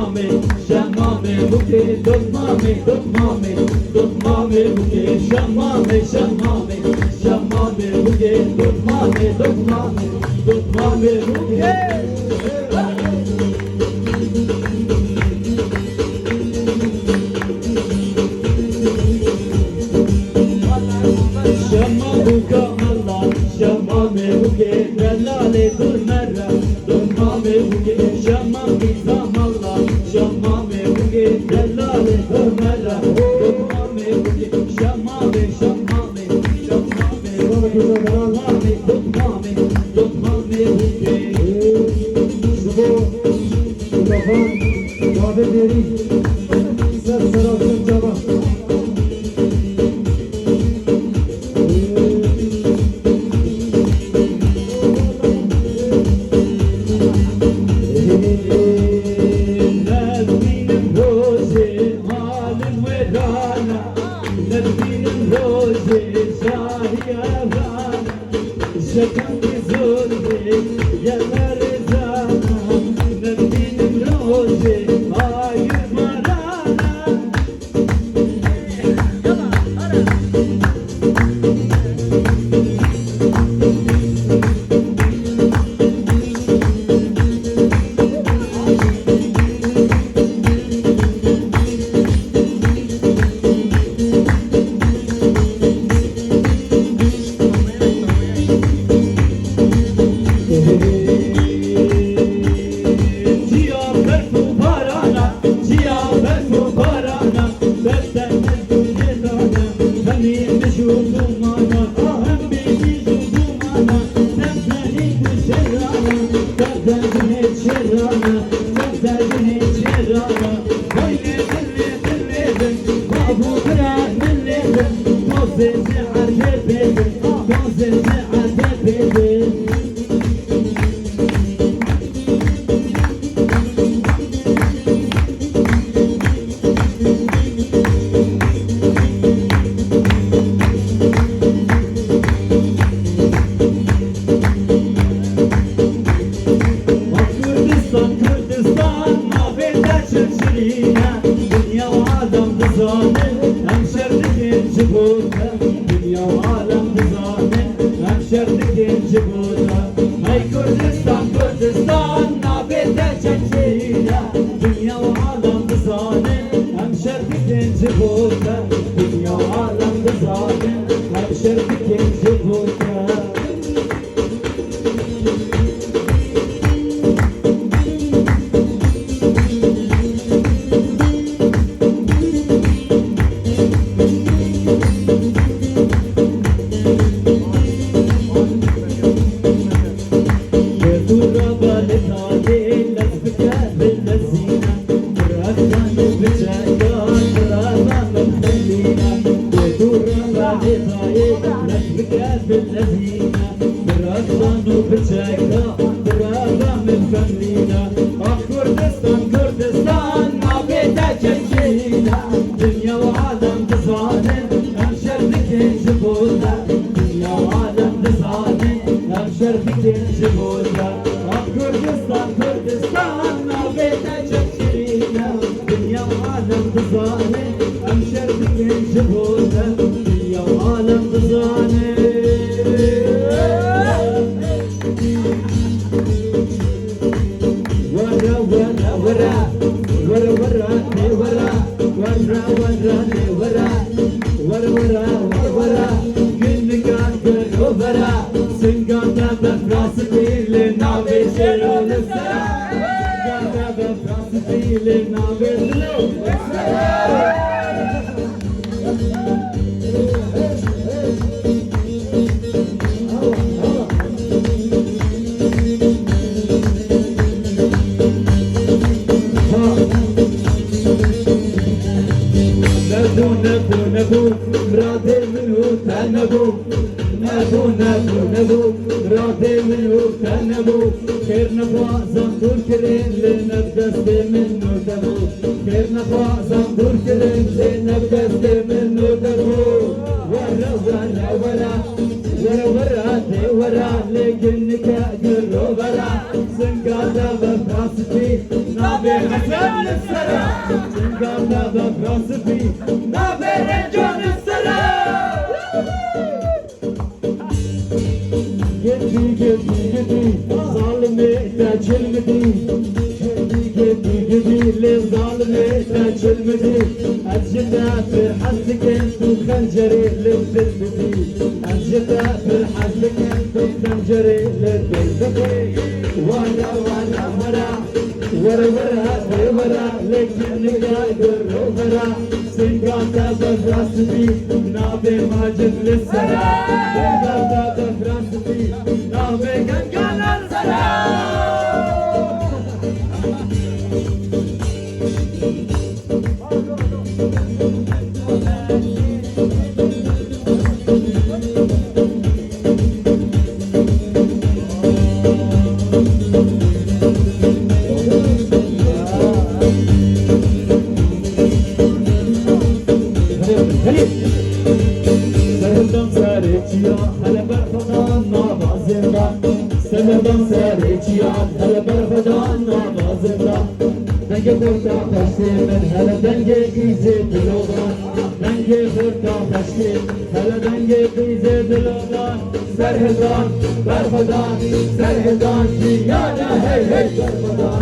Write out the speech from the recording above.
شمامي شمامي بوكي دمامي دمامي دمامي بوكي شمامي شمامي شمامي بوكي دمامي دمامي دمامي بوكي شمامك الله شمامي بوكي دلالي دور مرة دمامي بوكي شمامي زام الله شمامي بوكي دلالي دور مرة دمامي بوكي شمامي شمامي شمامي دمامي دمامي دمامي بوكي Şubu, Mustafa, kahve deri, sen sarılsın cama. نبين روزي عالم ورانا نبين روزي شاهي أبانا شكم بزوري يا مرزانا نبين روزي عاير مرانا نابه حسن السرا سنگاردا بفراسفی نابه رنجان السرا Gitti gitti gitti zalime kaçılmadı Gitti gitti le zalime kaçılmadı Acıda bir hazlıken tu khancere le bilmedi Acıda bir hazlıken tu khancere le bilmedi Vara vara vara Vara vara vara lekin nigadır vara Singata befrasbi nabe macid lissara Singata befrasbi nabe gangalar sara Sevdam sarıçıya hele berfadan nabazında Sevdam sarıçıya hele berfadan nabazında Denge kurta taştimin hele denge izi dilodan Denge kurta taştim hele denge izi dilodan Serhizan berfadan serhizan dünyada hey hey berfadan